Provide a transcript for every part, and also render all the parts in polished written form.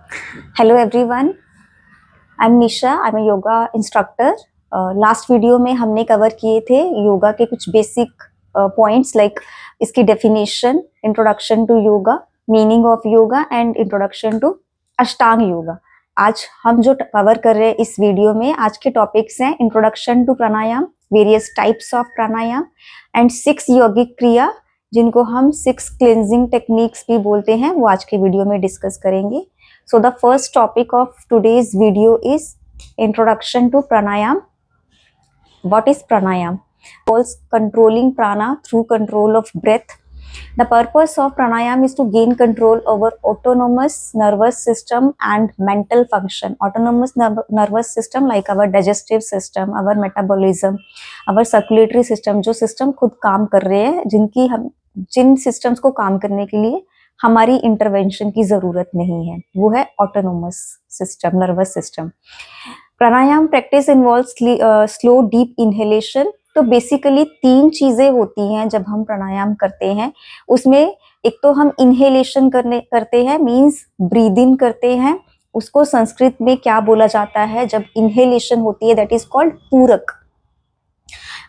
Hello everyone, I am Nisha. I am yoga instructor. Last video में हमने cover किए थे योगा के कुछ बेसिक पॉइंट्स लाइक इसकी definition, introduction to yoga, meaning of yoga and introduction to Ashtanga yoga. आज हम जो कवर कर रहे हैं इस वीडियो में, आज के टॉपिक्स हैं introduction to pranayama, various types of pranayama and 6 यौगिक क्रिया जिनको हम 6 क्लिनजिंग टेक्निक्स भी बोलते हैं, वो आज के वीडियो में डिस्कस करेंगे। So the first topic of today's video is introduction to pranayam. What is pranayam? Involves controlling prana through control of breath. The purpose of pranayam is to gain control over autonomous nervous system and mental function. Autonomous nervous system like our digestive system, our metabolism, our circulatory system, जो system खुद काम कर रहे हैं, जिन systems को काम करने के लिए हमारी इंटरवेंशन की जरूरत नहीं है, वो है autonomous system, nervous system. Pranayama practice involve slow deep inhalation. तो बेसिकली 3 चीजें होती हैं जब हम प्राणायाम करते हैं। उसमें एक तो हम इनहेलेशन करते हैं, मींस ब्रीद इन करते हैं। उसको संस्कृत में क्या बोला जाता है जब इनहेलेशन होती है? दैट इज कॉल्ड पूरक।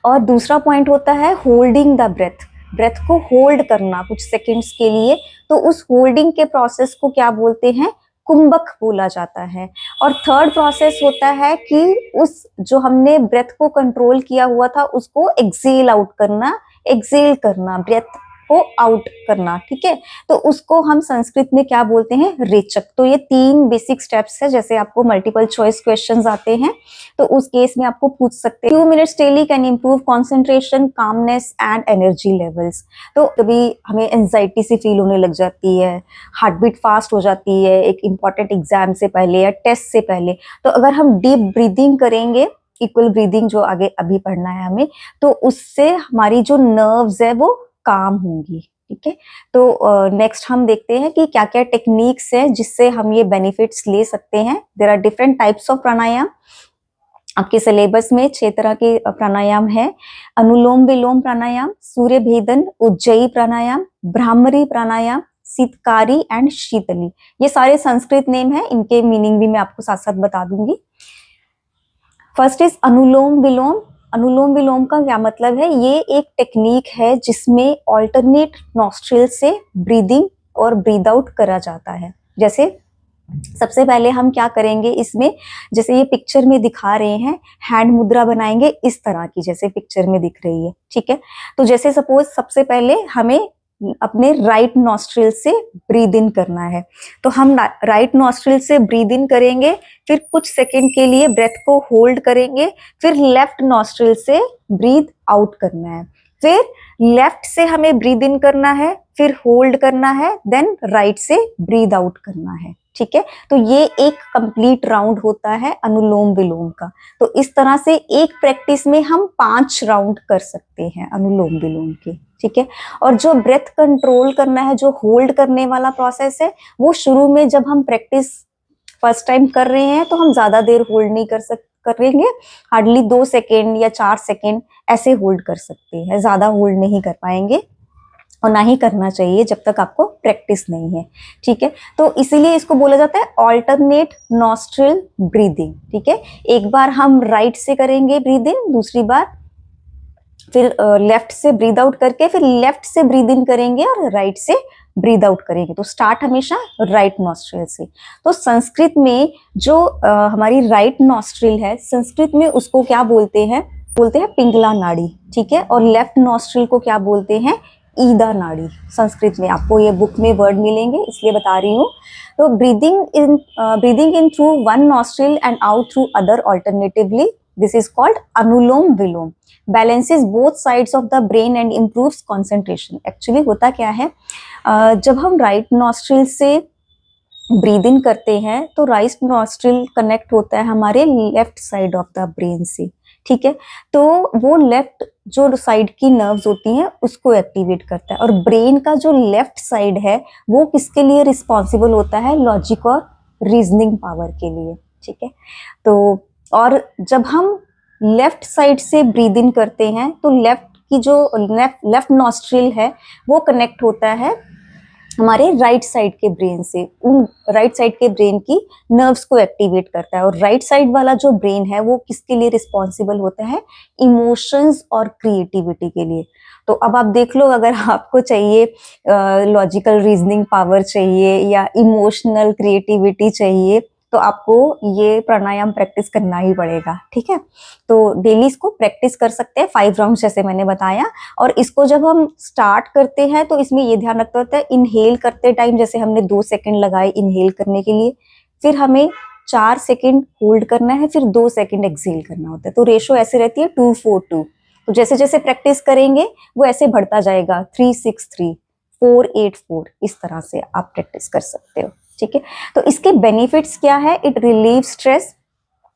और दूसरा पॉइंट होता है होल्डिंग द ब्रेथ, ब्रेथ को होल्ड करना कुछ सेकंड्स के लिए। तो उस होल्डिंग के प्रोसेस को क्या बोलते हैं? कुंभक बोला जाता है। और थर्ड प्रोसेस होता है कि उस जो हमने ब्रेथ को कंट्रोल किया हुआ था उसको एक्सेल आउट करना, एक्सेल करना, ब्रेथ को आउट करना। ठीक है, तो उसको हम संस्कृत में क्या बोलते हैं? रेचक। तो ये 3 बेसिक स्टेप्स है। जैसे आपको मल्टीपल चॉइस क्वेश्चंस आते हैं तो उस केस में आपको पूछ सकते हैं 2 minutes daily can improve concentration, calmness and energy levels. तो कभी हमें एंजाइटी सी फील होने लग जाती है, हार्ट बीट फास्ट हो जाती है एक इंपॉर्टेंट एग्जाम से पहले या टेस्ट से पहले, तो अगर हम डीप ब्रीदिंग करेंगे, इक्वल ब्रीदिंग जो आगे अभी पढ़ना है हमें, तो उससे हमारी जो नर्व्स है वो काम होंगी। ठीक है, तो नेक्स्ट हम देखते हैं कि क्या क्या टेक्निक्स है जिससे हम ये बेनिफिट्स ले सकते हैं। There are different types of pranayama. आपके सिलेबस में 6 तरह के प्राणायाम है। अनुलोम विलोम प्राणायाम, सूर्य भेदन, उज्जयी प्राणायाम, भ्रामरी प्राणायाम, शीतकारी एंड शीतली। ये सारे संस्कृत नेम है, इनके मीनिंग भी मैं आपको साथ साथ बता दूंगी। फर्स्ट इज अनुलोम विलोम। अनुलोम विलोम का क्या मतलब है? ये एक टेक्निक है जिसमें ऑल्टरनेट नॉस्ट्रिल से ब्रीदिंग और ब्रीद आउट करा जाता है। जैसे सबसे पहले हम क्या करेंगे इसमें, जैसे ये पिक्चर में दिखा रहे हैं, हैंड मुद्रा बनाएंगे इस तरह की, जैसे पिक्चर में दिख रही है। ठीक है, तो जैसे सपोज सबसे पहले हमें अपने राइट नॉस्ट्रिल से ब्रीद इन करना है, तो हम राइट नॉस्ट्रिल से ब्रीद इन करेंगे, फिर कुछ सेकंड के लिए ब्रेथ को होल्ड करेंगे, फिर लेफ्ट नॉस्ट्रिल से ब्रीद आउट करना है, फिर लेफ्ट से हमें ब्रीद इन करना है, फिर होल्ड करना है, देन राइट से ब्रीद आउट करना है। ठीक है, तो ये एक कंप्लीट राउंड होता है अनुलोम विलोम का। तो इस तरह से एक प्रैक्टिस में हम 5 राउंड कर सकते हैं अनुलोम विलोम के। ठीक है, और जो ब्रेथ कंट्रोल करना है, जो होल्ड करने वाला प्रोसेस है, वो शुरू में जब हम प्रैक्टिस फर्स्ट टाइम कर रहे हैं तो हम ज्यादा देर होल्ड नहीं करेंगे, हार्डली 2 सेकेंड या 4 सेकेंड ऐसे होल्ड कर सकते हैं, ज्यादा होल्ड नहीं कर पाएंगे और ना ही करना चाहिए जब तक आपको प्रैक्टिस नहीं है। ठीक है, तो इसीलिए इसको बोला जाता है ऑल्टरनेट नॉस्ट्रिल ब्रीदिंग। ठीक है, एक बार हम राइट से करेंगे ब्रीद इन, दूसरी बार फिर लेफ्ट से ब्रीद आउट करके फिर लेफ्ट से ब्रीद इन करेंगे और राइट से ब्रीद आउट करेंगे। तो स्टार्ट हमेशा राइट नॉस्ट्रिल से। तो संस्कृत में जो हमारी राइट नॉस्ट्रिल है, संस्कृत में उसको क्या बोलते हैं? बोलते हैं पिंगला नाड़ी। ठीक है, और लेफ्ट नॉस्ट्रिल को क्या बोलते हैं? ईदा नाड़ी। संस्कृत में आपको ये बुक में वर्ड मिलेंगे, इसलिए बता रही हूँ। तो breathing in through one nostril and out through other alternatively, this is called anulom vilom. Balances both sides of the brain and improves concentration. Actually होता क्या है, जब हम राइट नॉस्ट्रिल से ब्रीद इन करते हैं तो राइट नॉस्ट्रिल कनेक्ट होता है हमारे left side of the brain से। ठीक है, तो वो लेफ्ट जो साइड की नर्व्स होती हैं उसको एक्टिवेट करता है, और ब्रेन का जो लेफ्ट साइड है वो किसके लिए रिस्पॉन्सिबल होता है? लॉजिक और रीजनिंग पावर के लिए। ठीक है, तो और जब हम लेफ्ट साइड से ब्रीद इन करते हैं तो लेफ्ट की जो लेफ्ट नॉस्ट्रिल है वो कनेक्ट होता है हमारे राइट साइड के ब्रेन से, उन राइट साइड के ब्रेन की नर्व्स को एक्टिवेट करता है। और राइट साइड वाला जो ब्रेन है वो किसके लिए रिस्पॉन्सिबल होता है? इमोशंस और क्रिएटिविटी के लिए। तो अब आप देख लो, अगर आपको चाहिए लॉजिकल रीजनिंग पावर चाहिए या इमोशनल क्रिएटिविटी चाहिए, तो आपको ये प्राणायाम प्रैक्टिस करना ही पड़ेगा। ठीक है, तो डेली इसको प्रैक्टिस कर सकते हैं 5 राउंड जैसे मैंने बताया। और इसको जब हम स्टार्ट करते हैं तो इसमें ये ध्यान रखना होता है, इनहेल करते टाइम जैसे हमने 2 सेकंड लगाए इनहेल करने के लिए, फिर हमें 4 सेकंड होल्ड करना है, फिर 2 सेकंड एक्सहेल करना होता है। तो रेशो ऐसे रहती है 2-4-2। तो जैसे जैसे प्रैक्टिस करेंगे वो ऐसे बढ़ता जाएगा, 3-6-3, 4-8-4, इस तरह से आप प्रैक्टिस कर सकते हो। ठीक है, तो इसके बेनिफिट्स क्या है? इट रिलीव स्ट्रेस,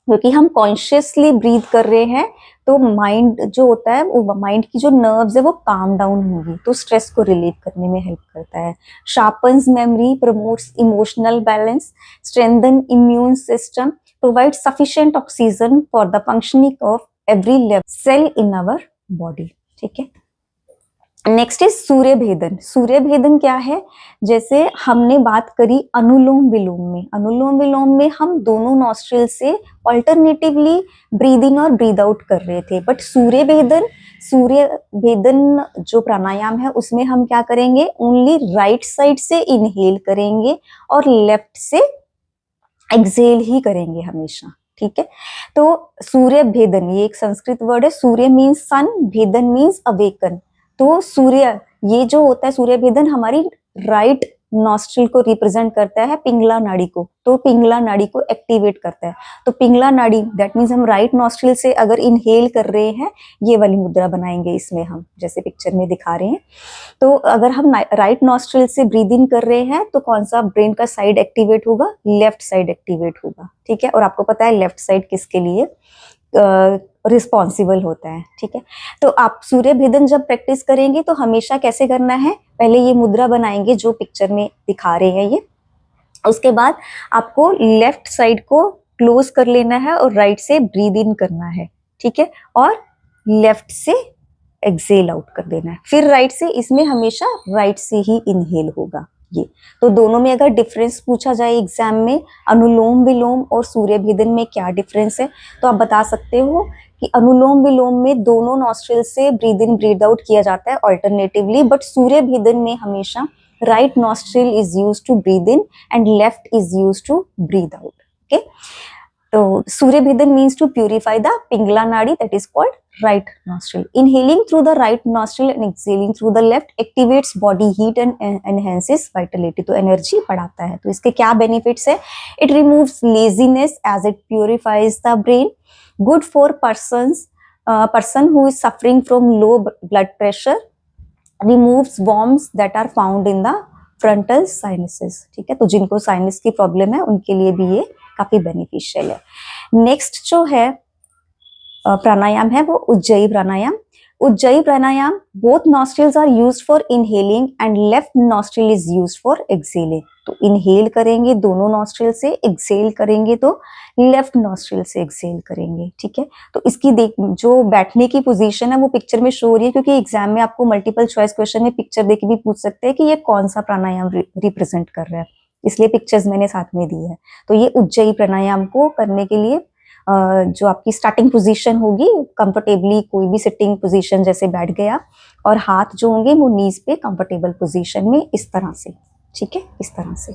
क्योंकि हम कॉन्शियसली ब्रीथ कर रहे हैं तो माइंड जो होता है, वो माइंड की जो नर्व्स है वो काम डाउन होगी, तो स्ट्रेस को रिलीव करने में हेल्प करता है। Sharpens memory, promotes emotional balance, strengthen immune system, provide sufficient oxygen for the functioning of every level cell in our body. ठीक है, नेक्स्ट इज सूर्य भेदन। सूर्य भेदन क्या है? जैसे हमने बात करी अनुलोम विलोम में, अनुलोम विलोम में हम दोनों नॉस्ट्रिल से ऑल्टरनेटिवली ब्रीद इन और ब्रीद आउट कर रहे थे, बट सूर्य भेदन, सूर्य भेदन जो प्राणायाम है उसमें हम क्या करेंगे? ओनली राइट साइड से इनहेल करेंगे और लेफ्ट से एक्सहेल ही करेंगे हमेशा। ठीक है, तो सूर्य भेदन ये एक संस्कृत वर्ड है। सूर्य मीन्स सन, भेदन मीन्स अवेकन। तो सूर्य, ये जो होता है सूर्य भेदन, हमारी राइट नॉस्ट्रिल को रिप्रेजेंट करता है, पिंगला नाड़ी को, तो पिंगला नाड़ी को एक्टिवेट करता है। तो पिंगला नाड़ी दैट मीन्स हम राइट नॉस्ट्रिल से अगर इनहेल कर रहे हैं, ये वाली मुद्रा बनाएंगे इसमें हम, जैसे पिक्चर में दिखा रहे हैं। तो अगर हम राइट नॉस्ट्रिल से ब्रीद इन कर रहे हैं तो कौन सा ब्रेन का साइड एक्टिवेट होगा? लेफ्ट साइड एक्टिवेट होगा। ठीक है, और आपको पता है लेफ्ट साइड किसके लिए रिस्पॉन्सिबल होता है। ठीक है, तो आप सूर्य भेदन जब प्रैक्टिस करेंगे तो हमेशा कैसे करना है? पहले ये मुद्रा बनाएंगे जो पिक्चर में दिखा रहे हैं ये, उसके बाद आपको लेफ्ट साइड को क्लोज कर लेना है और राइट से ब्रीद इन करना है। ठीक है, और लेफ्ट से एक्सहेल आउट कर देना है, फिर राइट से, इसमें हमेशा राइट से ही इनहेल होगा ये। तो दोनों में अगर डिफरेंस पूछा जाए एग्जाम में, अनुलोम विलोम और सूर्य भेदन में क्या डिफरेंस है, तो आप बता सकते हो कि अनुलोम विलोम में दोनों नॉस्ट्रिल से ब्रीद इन ब्रीद आउट किया जाता है ऑल्टरनेटिवली, बट सूर्य भेदन में हमेशा right nostril is used to breathe in and left is used to breathe out. Okay, तो Surya Bhedan means to purify the pingala nadi, that is called right nostril. Inhaling through the right nostril and exhaling through the left activates body heat and enhances vitality. तो energy बढ़ाता है। तो इसके क्या benefits है? It removes laziness as it purifies the brain. Good for person who is suffering from low blood pressure. Removes worms that are found in the frontal sinuses. ठीक है, तो जिनको साइनस की प्रॉब्लम है उनके लिए भी ये काफी बेनिफिशियल है। नेक्स्ट जो है प्राणायाम है वो Ujjayi pranayama. Ujjayi pranayama, both nostrils are used for inhaling and left nostril is used for exhaling. तो इनहेल करेंगे दोनों नॉस्ट्रिल से, एक्सहेल करेंगे तो लेफ्ट नॉस्ट्रिल से एक्सहेल करेंगे। ठीक है, तो इसकी जो बैठने की पोजीशन है वो पिक्चर में शो हो रही है, क्योंकि एग्जाम में आपको मल्टीपल चॉइस क्वेश्चन में पिक्चर देख के भी पूछ सकते हैं कि ये कौन सा प्राणायाम रिप्रेजेंट कर रहा है, इसलिए पिक्चर्स मैंने साथ में दी है। तो ये उज्जयी प्राणायाम को करने के लिए जो आपकी स्टार्टिंग पोजीशन होगी, कंफर्टेबली कोई भी सिटिंग पोजीशन जैसे बैठ गया, और हाथ जो होंगे वो नीज पे कंफर्टेबल पोजीशन में, इस तरह से। ठीक है, इस तरह से।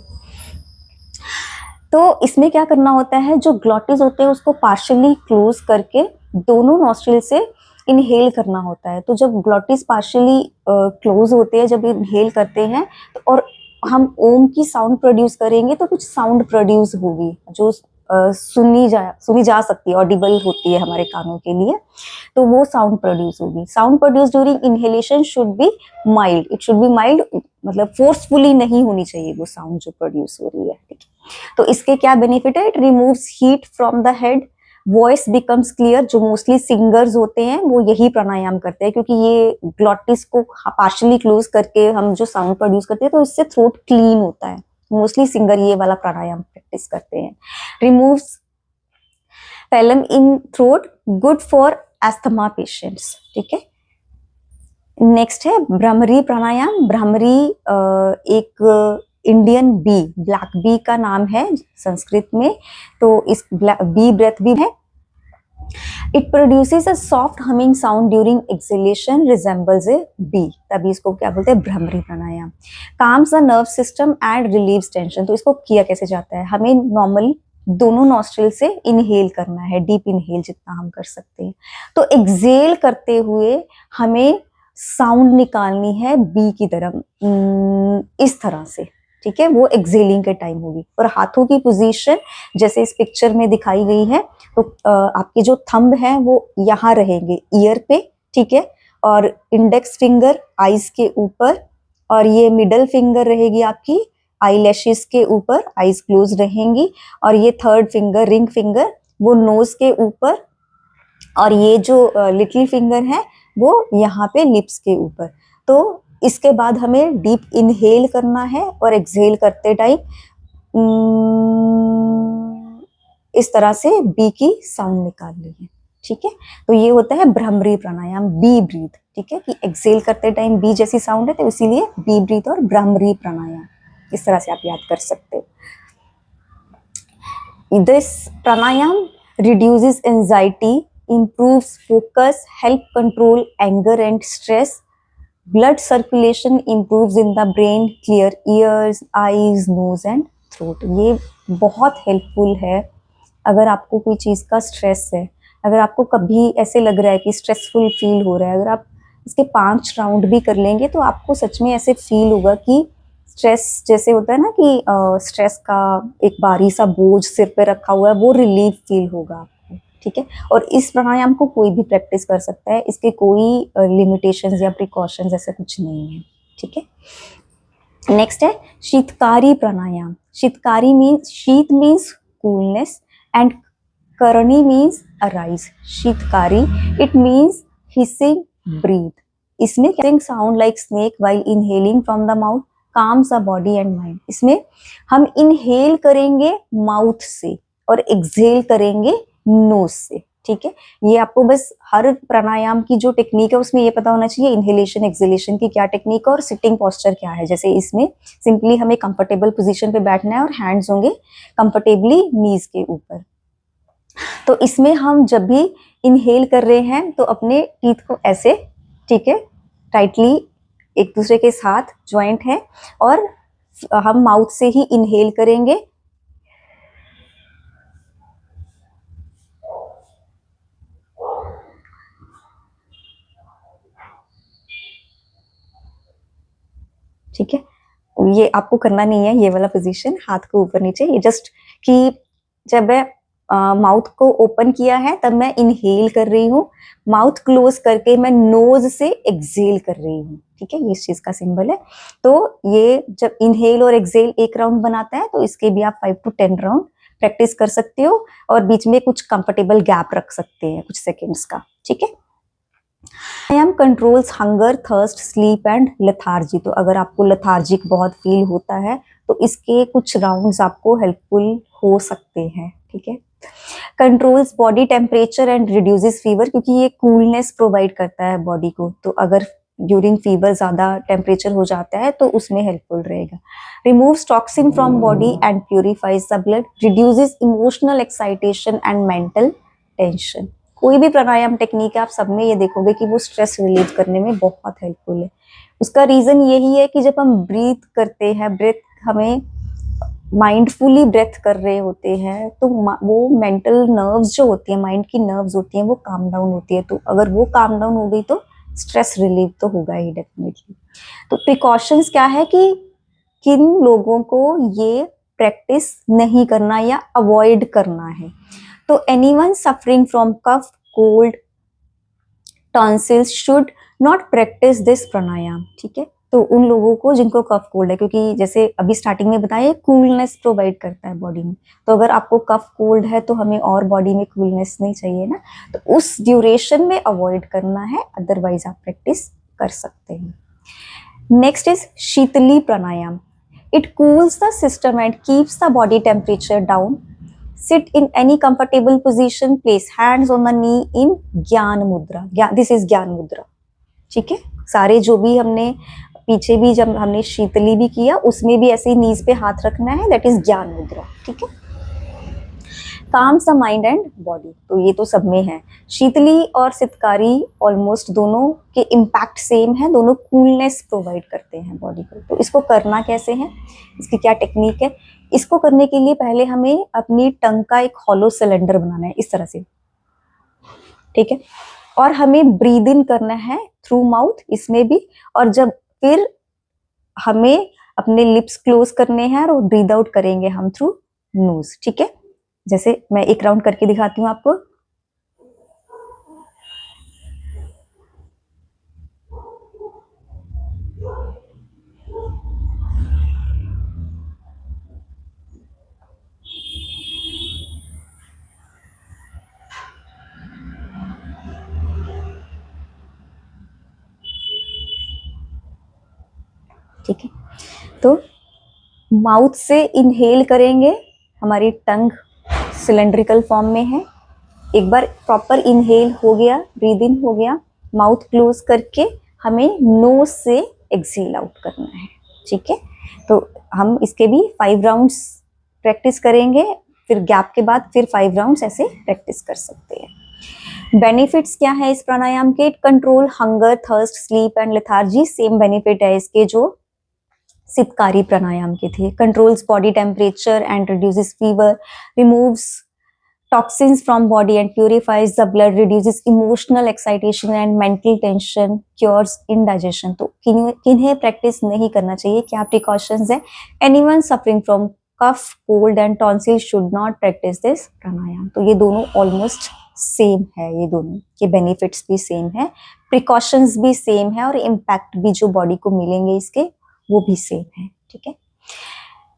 तो इसमें क्या करना होता है, जो ग्लॉटिस होते हैं उसको पार्शियली क्लोज करके दोनों नॉस्ट्रिल से इनहेल करना होता है। तो जब ग्लॉटिस पार्शियली क्लोज होते हैं, जब इनहेल करते हैं तो, और हम ओम की साउंड प्रोड्यूस करेंगे तो कुछ साउंड प्रोड्यूस होगी जो सुनी जा सकती है, ऑडिबल होती है हमारे कानों के लिए, तो वो साउंड प्रोड्यूस होगी। Sound produce during inhalation should be mild, it should be mild, मतलब फोर्सफुली नहीं होनी चाहिए वो साउंड जो प्रोड्यूस हो रही है। ठीक है, तो इसके क्या बेनिफिट है? It removes heat from the head, voice becomes clear. जो मोस्टली सिंगर्स होते हैं वो यही प्राणायाम करते हैं, क्योंकि ये ग्लॉटिस को पार्शियली क्लोज करके हम जो साउंड प्रोड्यूस करते हैं तो इससे थ्रोट क्लीन होता है। मोस्टली सिंगर ये वाला प्राणायाम प्रैक्टिस करते हैं। Removes phlegm in throat, good for asthma patients. ठीक है, नेक्स्ट है भ्रमरी प्राणायाम। भ्रमरी एक इंडियन बी, ब्लैक बी का नाम है संस्कृत में, तो इस बी ब्रेथ भी है। It produces a soft humming sound during exhalation resembles a bee, तभी इसको क्या बोलते हैं, Bhramari pranayama. Calms the nerve system and relieves tension. तो इसको किया कैसे जाता है, हमें नॉर्मली दोनों नॉस्ट्रिल से इनहेल करना है, डीप इनहेल जितना हम कर सकते हैं। तो एक्सेल करते हुए हमें साउंड निकालनी है बी की तरफ, इस तरह से, ठीक है, वो एक्सेलिंग के टाइम होगी। और हाथों की पोजीशन जैसे इस पिक्चर में दिखाई गई है, तो आपके जो थंब है वो यहाँ रहेंगे ईयर पे, ठीक है, और इंडेक्स फिंगर आईज के ऊपर, और ये मिडल फिंगर रहेगी आपकी आई लैशेस के ऊपर, आईज क्लोज रहेंगी, और ये थर्ड फिंगर रिंग फिंगर वो नोज के ऊपर, और ये जो लिटिल फिंगर है वो यहाँ पे लिप्स के ऊपर। तो इसके बाद हमें डीप इनहेल करना है और एक्सहेल करते टाइम इस तरह से बी की साउंड निकालनी है, ठीक है। तो ये होता है भ्रमरी प्राणायाम, बी ब्रीथ, ठीक है, कि एक्सहेल करते टाइम बी जैसी साउंड है, तो इसीलिए बी ब्रीथ और भ्रमरी प्राणायाम, इस तरह से आप याद कर सकते हो। This pranayama reduces anxiety, improves focus, help control anger and stress. Blood circulation improves in the brain, clear ears, eyes, nose and throat. ये बहुत हेल्पफुल है अगर आपको कोई चीज़ का स्ट्रेस है, अगर आपको कभी ऐसे लग रहा है कि स्ट्रेसफुल फील हो रहा है, अगर आप इसके 5 राउंड भी कर लेंगे तो आपको सच में ऐसे फील होगा कि स्ट्रेस जैसे होता है ना कि स्ट्रेस का एक भारी सा बोझ सिर पे रखा हुआ है, वो रिलीफ फील होगा आपको, ठीक है। और इस प्राणायाम को कोई भी प्रैक्टिस कर सकता है, इसके कोई लिमिटेशंस या प्रिकॉशंस ऐसा कुछ नहीं है, ठीक है। नेक्स्ट है शीतकारी प्राणायाम। शीतकारी मीन्स, शीत मीन्स कूलनेस एंड करणी means arise. Sheetkari it means hissing breath. इसमें sound like snake while inhaling from the mouth, calms the body and mind। इसमें हम इनहेल करेंगे माउथ से और एक्सहेल करेंगे नोज से, ठीक है। ये आपको बस हर प्राणायाम की जो टेक्निक है उसमें ये पता होना चाहिए इनहेलेशन एक्सहेलेशन की क्या टेक्निक है और सिटिंग पोस्चर क्या है। जैसे इसमें सिंपली हमें कंफर्टेबल पोजीशन पे बैठना है और हैंड्स होंगे कंफर्टेबली नीज के ऊपर। तो इसमें हम जब भी इनहेल कर रहे हैं तो अपने टीथ को ऐसे, ठीक है, टाइटली एक दूसरे के साथ ज्वाइंट है और हम माउथ से ही इनहेल करेंगे, ठीक है। ये आपको करना नहीं है, ये वाला पोजीशन हाथ को ऊपर नीचे, ये जस्ट कि जब मैं माउथ को ओपन किया है तब मैं इनहेल कर रही हूँ, माउथ क्लोज करके मैं नोज से एक्सहेल कर रही हूँ, ठीक है, ये इस चीज का सिंबल है। तो ये जब इनहेल और एक्सहेल एक राउंड बनाता है तो इसके भी आप 5 to 10 राउंड प्रैक्टिस कर सकते हो और बीच में कुछ कंफर्टेबल गैप रख सकते हैं कुछ सेकेंड्स का, ठीक है। Pranayama controls hunger, thirst, sleep and lethargy. तो अगर आपको लेथार्जिक बहुत फील होता है तो इसके कुछ राउंड्स आपको हेल्पफुल हो सकते हैं, ठीक है। Controls body temperature and reduces fever, क्योंकि ये कूलनेस प्रोवाइड करता है बॉडी को, तो अगर ड्यूरिंग फीवर ज्यादा टेम्परेचर हो जाता है तो उसमें हेल्पफुल रहेगा। Removes toxin from body and purifies the blood, reduces emotional excitation and mental tension. कोई भी प्राणायाम टेक्निक है आप सब में ये देखोगे कि वो स्ट्रेस रिलीव करने में बहुत हेल्पफुल है। उसका रीजन यही है कि जब हम ब्रीथ करते हैं, ब्रेथ हमें माइंडफुली ब्रेथ कर रहे होते हैं तो वो मेंटल नर्व्स जो होती है, माइंड की नर्व्स होती हैं, वो काम डाउन होती है। तो अगर वो काम डाउन हो गई तो स्ट्रेस रिलीव तो होगा ही डेफिनेटली। तो प्रिकॉशंस क्या है कि किन लोगों को ये प्रैक्टिस नहीं करना या अवॉइड करना है। तो anyone suffering from cough, cold, tonsils should not practice this pranayama, ठीक है। तो उन लोगों को जिनको कफ कोल्ड है, क्योंकि जैसे अभी स्टार्टिंग में बताया कूलनेस प्रोवाइड करता है बॉडी में, तो अगर आपको कफ कोल्ड है तो हमें और बॉडी में कूलनेस नहीं चाहिए ना, तो उस ड्यूरेशन में अवॉइड करना है, अदरवाइज आप प्रैक्टिस कर सकते हैं। Next is sheetali pranayama. It cools the system and keeps the body temperature down. Sit in any comfortable position, place hands on the knee in ज्ञान मुद्रा। This is ज्ञान मुद्रा, ठीक है। सारे जो भी हमने पीछे भी जब हमने शीतली भी किया उसमें भी ऐसे ही नीज पे हाथ रखना है, दैट इज ज्ञान मुद्रा। ठीक है, calms the mind and body, तो ये तो सब में है। शीतली और सितकारी ऑलमोस्ट दोनों के इम्पैक्ट सेम है, दोनों कूलनेस प्रोवाइड करते हैं बॉडी को। तो इसको करना कैसे है, इसकी क्या टेक्निक है? इसको करने के लिए पहले हमें अपनी टंग का एक हॉलो सिलेंडर बनाना है इस तरह से, ठीक है, और हमें ब्रीद इन करना है थ्रू माउथ इसमें भी, और जब फिर हमें अपने लिप्स क्लोज करने हैं और ब्रीद आउट करेंगे हम थ्रू नोज। ठीक है, जैसे मैं एक राउंड करके दिखाती हूँ आपको। ठीक है, तो माउथ से इनहेल करेंगे, हमारी टंग सिलेंड्रिकल फॉर्म में है। एक बार प्रॉपर इनहेल हो गया, ब्रीद इन हो गया, माउथ क्लोज करके हमें नोज से एक्सहेल आउट करना है। ठीक है, तो हम इसके भी 5 राउंड्स प्रैक्टिस करेंगे, फिर गैप के बाद फिर 5 राउंड्स ऐसे प्रैक्टिस कर सकते हैं। बेनिफिट्स क्या है इस प्राणायाम के? Control hunger, thirst, sleep and lethargy. Same benefit है इसके जो सितकारी प्राणायाम के थे। Controls body temperature and reduces fever, removes toxins from body and purifies the blood, reduces emotional excitation and mental tension, cures indigestion. तो किन्हें प्रैक्टिस नहीं करना चाहिए, क्या प्रिकॉशंस है? Anyone suffering from cough, cold and tonsil should not practice this pranayama. तो ये दोनों ऑलमोस्ट सेम है, ये दोनों के बेनिफिट्स भी सेम है, प्रिकॉशंस भी सेम है, और इम्पैक्ट भी जो बॉडी को मिलेंगे इसके वो भी सेम है। ठीक है,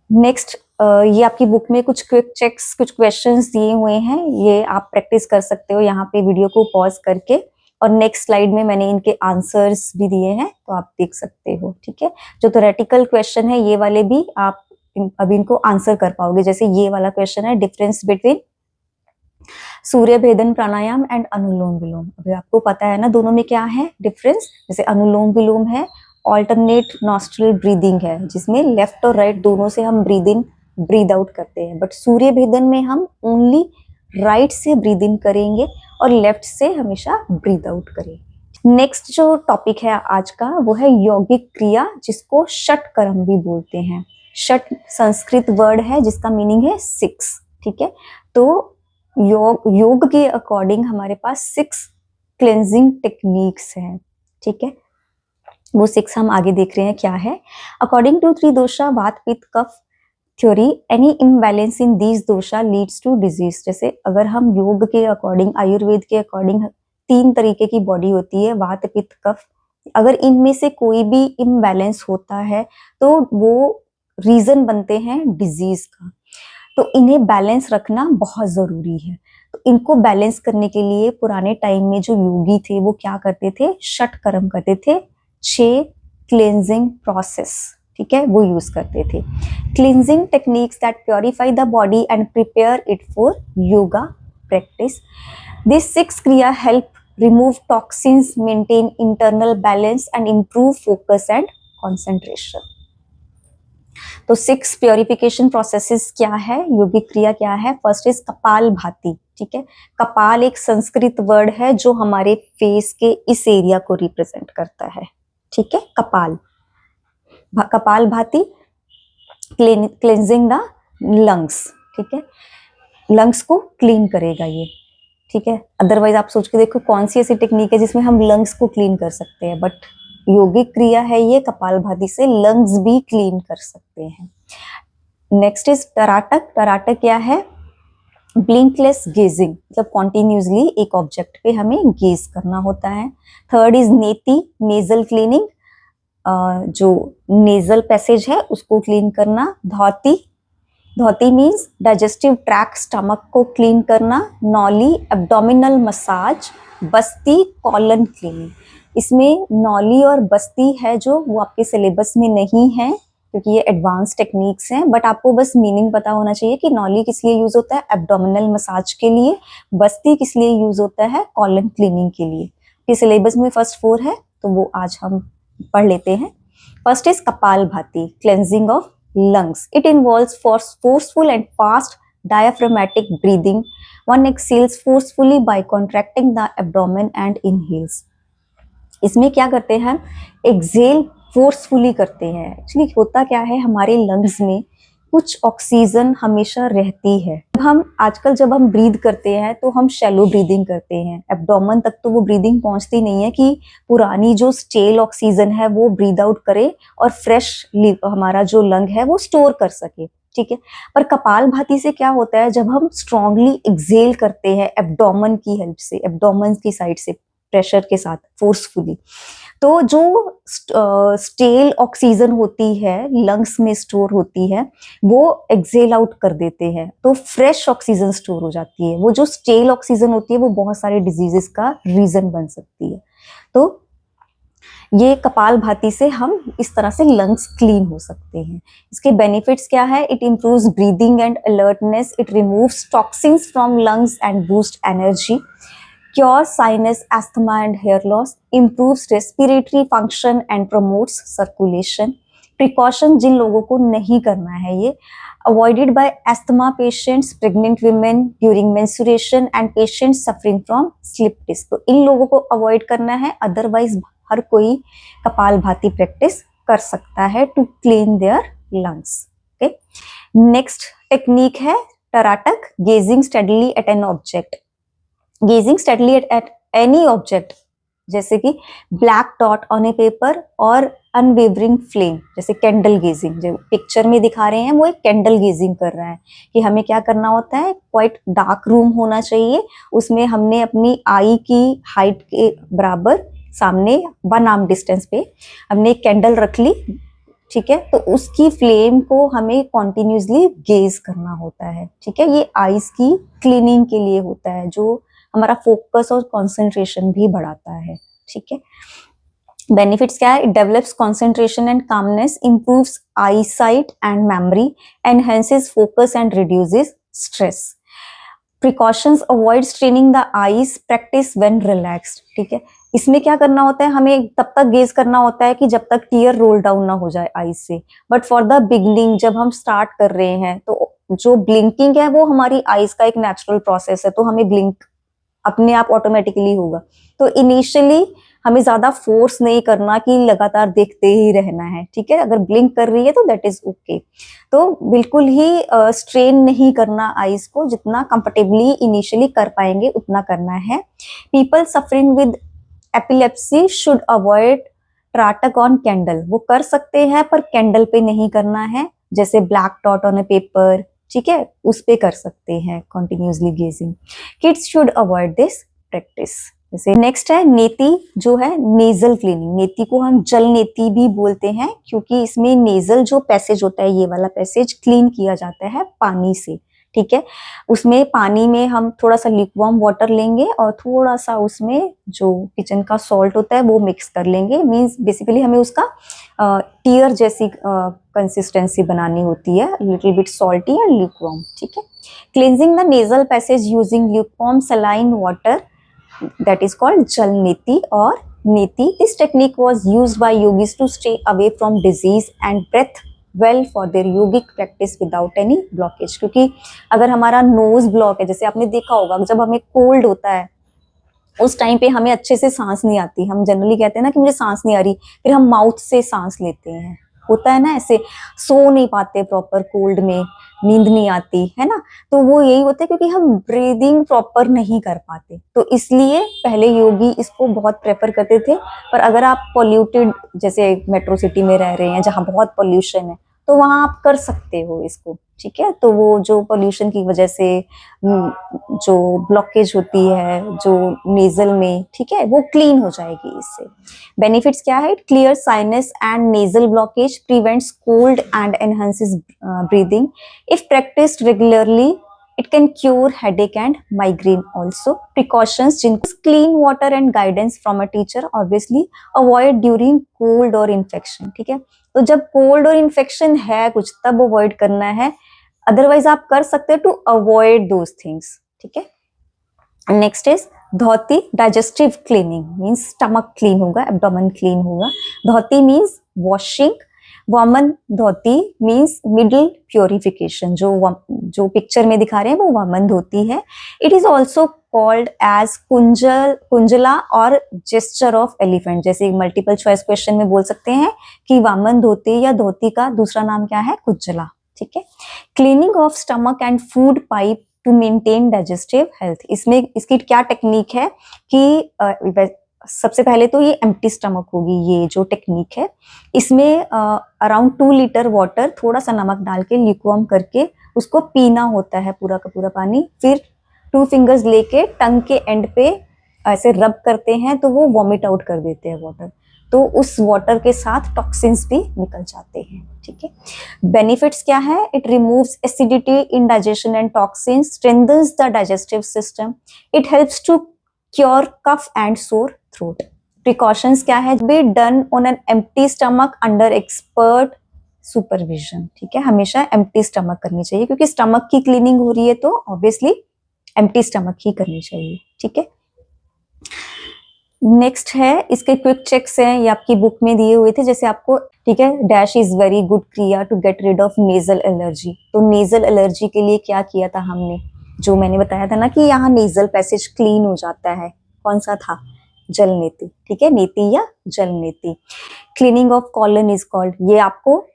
नेक्स्ट ये आपकी बुक में कुछ क्विक चेक्स, कुछ क्वेश्चंस दिए हुए हैं, ये आप प्रैक्टिस कर सकते हो यहाँ पे वीडियो को पॉज करके, और नेक्स्ट स्लाइड में मैंने इनके आंसर्स भी दिए हैं तो आप देख सकते हो। ठीक है, जो थ्योरेटिकल क्वेश्चन है ये वाले भी आप अभी इनको आंसर कर पाओगे। जैसे ये वाला क्वेश्चन है, डिफरेंस बिटवीन सूर्य भेदन प्राणायाम एंड अनुलोम विलोम। अभी आपको पता है ना दोनों में क्या है डिफरेंस। जैसे अनुलोम विलोम है ऑल्टरनेट नॉस्ट्रल ब्रीदिंग है, जिसमें लेफ्ट और राइट दोनों से हम ब्रीद इन ब्रीद आउट करते हैं, बट सूर्य भेदन में हम ओनली राइट से ब्रीद इन करेंगे और लेफ्ट से हमेशा ब्रीद आउट करेंगे। नेक्स्ट जो टॉपिक है आज का वो है यौगिक क्रिया, जिसको षट कर्म भी बोलते हैं। षट संस्कृत वर्ड है जिसका मीनिंग है 6। ठीक है, तो योग के अकॉर्डिंग हमारे पास 6 क्लेंजिंग टेक्निक्स हैं। ठीक है, वो 6 हम आगे देख रहे हैं क्या है। According to tridosha vata pitta kapha theory, any imbalance in these dosha leads to disease. जैसे अगर हम योग के अकॉर्डिंग, आयुर्वेद के अकॉर्डिंग 3 तरीके की बॉडी होती है, वात पित्त कफ, अगर इनमें से कोई भी इम्बैलेंस होता है तो वो रीजन बनते हैं डिजीज का। तो इन्हें बैलेंस रखना बहुत जरूरी है। तो इनको बैलेंस करने के लिए पुराने टाइम में जो योगी थे वो क्या करते थे, षट कर्म करते थे, 6 क्लींजिंग प्रोसेस, ठीक है, वो यूज करते थे। Cleansing techniques that purify the body and prepare it for yoga practice. This 6 क्रिया help remove toxins, maintain internal balance and improve focus and concentration. तो 6 प्योरिफिकेशन प्रोसेसेस क्या है, योगिक क्रिया क्या है? फर्स्ट इज कपाल भाती। ठीक है, कपाल एक संस्कृत वर्ड है जो हमारे फेस के इस एरिया को रिप्रेजेंट करता है। ठीक है, कपाल भाती क्लींजिंग द लंग्स। ठीक है, लंग्स को क्लीन करेगा ये। ठीक है, अदरवाइज आप सोच के देखो कौन सी ऐसी टेक्निक है जिसमें हम लंग्स को क्लीन कर सकते हैं, बट योगिक क्रिया है ये, कपालभाति से लंग्स भी क्लीन कर सकते हैं। Next is टराटक। टराटक क्या है? ब्लिंकलेस गेजिंग, मतलब कॉन्टिन्यूसली एक ऑब्जेक्ट पे हमें गेज करना होता है। थर्ड इज नेति, नेजल क्लीनिंग, जो नेजल पैसेज है उसको क्लीन करना। धौती, धौती मीन्स डाइजेस्टिव ट्रैक्ट, स्टमक को क्लीन करना। नौली, एब्डोमिनल मसाज। बस्ती, कॉलन क्लीनिंग। इसमें नौली और बस्ती है जो वो आपके सिलेबस में नहीं है क्योंकि ये एडवांस टेक्निक्स हैं, बट आपको बस मीनिंग पता होना चाहिए कि नौली किस लिए यूज होता है, एब्डोमिनल मसाज के लिए। बस्ती किस लिए यूज होता है, कॉलन क्लीनिंग के लिए। ये सिलेबस में फर्स्ट 4 है, तो वो आज हम पढ़ लेते हैं। First is kapalbhati, cleansing of lungs. It involves forceful and fast diaphragmatic breathing. One exhales forcefully by contracting the abdomen and inhales. इसमें क्या करते हैं हम, एक्सेल फोर्सफुली करते हैं। एक्चुअली होता क्या है, हमारे लंग्स में कुछ ऑक्सीजन हमेशा रहती है। जब हम ब्रीद करते हैं तो हम शैलो ब्रीदिंग करते हैं, एब्डोमेन तक तो वो ब्रीदिंग पहुंचती नहीं है कि पुरानी जो स्टेल ऑक्सीजन है वो ब्रीद आउट करे और फ्रेश हमारा जो लंग है वो स्टोर कर सके, ठीक है। पर कपालभाति से क्या होता है, जब हम स्ट्रांगली एक्सेल करते हैं एब्डोमेन की हेल्प से, एब्डोमेन की साइड से प्रेशर के साथ फोर्सफुली, तो जो स्टेल ऑक्सीजन होती है लंग्स में स्टोर होती है वो एक्सेल आउट कर देते हैं, तो फ्रेश ऑक्सीजन स्टोर हो जाती है। वो जो स्टेल ऑक्सीजन होती है वो बहुत सारे डिजीजेस का रीजन बन सकती है। तो ये कपालभाति से हम इस तरह से लंग्स क्लीन हो सकते हैं। इसके बेनिफिट्स क्या है, it improves breathing and alertness, it removes toxins from lungs and boost energy, cure sinus, asthma and hair loss, improves respiratory function and promotes circulation. Precaution जिन लोगों को नहीं करना है ये, avoided by asthma patients, pregnant women during menstruation and patients suffering from slip disc. तो इन लोगों को avoid करना है, अदरवाइज हर कोई कपालभाति प्रैक्टिस कर सकता है to clean their lungs. Okay, next technique है Trataka, gazing steadily at an object. Gazing steadily at any object, जैसे कि black dot on a paper और अनवेवरिंग फ्लेम, जैसे कैंडल गेजिंग जो पिक्चर में दिखा रहे हैं वो एक कैंडल गेजिंग कर रहा है कि हमें क्या करना होता है, क्वाइट डार्क रूम होना चाहिए, उसमें हमने अपनी आई की हाइट के बराबर सामने 1 आर्म डिस्टेंस पे हमने एक कैंडल रख ली, ठीक है। तो उसकी फ्लेम को हमें कॉन्टिन्यूसली गेज करना होता है, ठीक है। ये आईज की क्लीनिंग के लिए होता है, जो हमारा फोकस और कंसंट्रेशन भी बढ़ाता है, ठीक है। बेनिफिट्स क्या है, it develops concentration and calmness, improves eye sight and memory, enhances focus and reduces stress. Precautions, avoid straining the eyes, practice when relaxed, ठीक है। इसमें क्या करना होता है, हमें तब तक गेज करना होता है कि जब तक टीयर रोल डाउन ना हो जाए आईज से। बट फॉर द बिगनिंग, जब हम स्टार्ट कर रहे हैं तो जो ब्लिंकिंग है वो हमारी आईज का एक नेचुरल प्रोसेस है, तो हमें ब्लिंक अपने आप ऑटोमेटिकली होगा। तो इनिशियली हमें ज्यादा फोर्स नहीं करना कि लगातार देखते ही रहना है, ठीक है। अगर ब्लिंक कर रही है तो दैट इज ओके। तो बिल्कुल ही स्ट्रेन नहीं करना आईज को, जितना कंफर्टेबली इनिशियली कर पाएंगे उतना करना है। People suffering with epilepsy should avoid Trataka on candle, वो कर सकते हैं पर कैंडल पे नहीं करना है, जैसे black dot on a paper, ठीक है, उस पे कर सकते हैं continuously gazing. Kids should avoid this practice. जैसे नेक्स्ट है नेति, जो है नेजल क्लीनिंग। नेति को हम जल नेति भी बोलते हैं क्योंकि इसमें नेजल जो पैसेज होता है, ये वाला पैसेज क्लीन किया जाता है पानी से, ठीक है। उसमें पानी में हम थोड़ा सा लिक्वार्म वाटर लेंगे और थोड़ा सा उसमें जो किचन का सॉल्ट होता है वो मिक्स कर लेंगे। मींस बेसिकली हमें उसका टीयर जैसी कंसिस्टेंसी बनानी होती है, little bit salty and lukewarm, ठीक है। Cleansing the nasal passage using lukewarm saline water, that is called jal neti और neti. This technique was used by yogis to stay away from disease and breathe well for their yogic practice without any blockage. क्योंकि अगर हमारा knows block है, जैसे आपने देखा होगा जब हमें कोल्ड होता है उस टाइम पे हमें अच्छे से सांस नहीं आती, हम जनरली कहते हैं ना कि मुझे सांस नहीं आ रही, फिर हम माउथ से सांस लेते हैं, होता है ना ऐसे, सो नहीं पाते प्रॉपर कोल्ड में, नींद नहीं आती है ना, तो वो यही होता है क्योंकि हम ब्रीदिंग प्रॉपर नहीं कर पाते। तो इसलिए पहले योगी इसको बहुत प्रेफर करते थे। पर अगर आप पॉल्यूटेड, जैसे मेट्रो सिटी में रह रहे हैं जहाँ बहुत पॉल्यूशन है, तो वहां आप कर सकते हो इसको, ठीक है। तो वो जो पॉल्यूशन की वजह से जो ब्लॉकेज होती है जो नेजल में, ठीक है, वो क्लीन हो जाएगी इससे। बेनिफिट्स क्या है, it clear sinus and nasal blockage, prevents cold and enhances breathing. If practised regularly it can cure headache and migraine also. Precautions, जिनको clean water and guidance from a teacher, obviously avoid during cold or infection, ठीक है। तो जब cold और infection है कुछ तब avoid करना है, अदरवाइज आप कर सकते हो टू अवॉइड दोज थिंग्स, ठीक है। Next is Dhauti digestive cleaning means stomach clean होगा, एब्डोमेन क्लीन होगा. Dhauti means washing. Vaman Dhauti means middle purification. जो पिक्चर में दिखा रहे हैं वो वामन धोती है. It is also called as Kunjala और जेस्चर ऑफ एलिफेंट. जैसे मल्टीपल चॉइस क्वेश्चन में बोल सकते हैं कि वामन धोती या धोती का दूसरा नाम क्या है, कुंजला. ठीक है. Cleaning of stomach and food pipe to maintain digestive health. इसमें इसकी क्या टेक्निक है कि सबसे पहले तो ये एम्प्टी स्टमक होगी. ये जो टेक्निक है इसमें अराउंड 2 लीटर वाटर, थोड़ा सा नमक डाल के ल्यूकवार्म करके उसको पीना होता है पूरा का पूरा पानी. फिर 2 फिंगर्स लेके टंग के एंड पे ऐसे रब करते हैं तो वो वॉमिट आउट कर देते हैं वाटर. तो उस वाटर के साथ टॉक्सिन्स भी निकल जाते हैं. ठीक है. बेनिफिट्स क्या है? It removes acidity, indigestion and toxins, strengthens the digestive system. It helps to cure cough and sore throat. Precautions क्या है? Be done on an empty stomach under expert supervision. ठीक है. हमेशा एम्प्टी स्टमक करनी चाहिए क्योंकि स्टमक की cleaning हो रही है तो ऑब्वियसली एम्प्टी स्टमक ही करनी चाहिए. ठीक है. नेक्स्ट है इसके क्विक चेक्स हैं, ये आपकी बुक में दिए हुए थे. जैसे आपको, ठीक है, dash is very good kriya to get rid of nasal allergy. तो नेजल एलर्जी के लिए क्या किया था हमने? जो मैंने बताया था ना कि यहाँ नेजल पैसेज क्लीन हो जाता है. कौन सा था? जल नेति. ठीक है. नेति या जल नेति. Cleaning of colon is called. ये आपको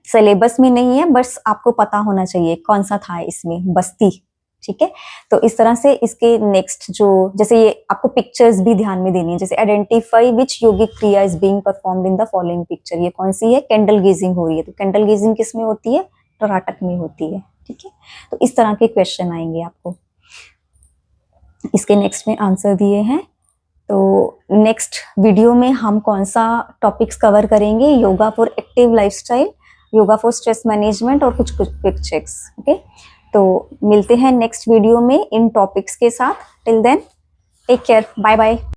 सिलेबस में नहीं है, बस आपको पता होना चाहिए कौन सा था इसमें, बस्ती. ठीक है. तो इस तरह से इसके नेक्स्ट जो, जैसे ये आपको पिक्चर्स भी ध्यान में देनी है. जैसे आइडेंटिफाई विच योगिक क्रिया is being performed in the following picture. ये कौन सी है? कैंडल गेजिंग हो रही है. तो कैंडल गेजिंग किस में होती है? टराटक में होती है. ठीक है. तो इस तरह के क्वेश्चन आएंगे आपको. इसके नेक्स्ट में आंसर दिए हैं. तो नेक्स्ट वीडियो में हम कौन सा टॉपिक्स कवर करेंगे? Yoga for active lifestyle, yoga for stress management और कुछ क्विक चेक्स. ओके. तो मिलते हैं नेक्स्ट वीडियो में इन टॉपिक्स के साथ. Till then take care. Bye bye.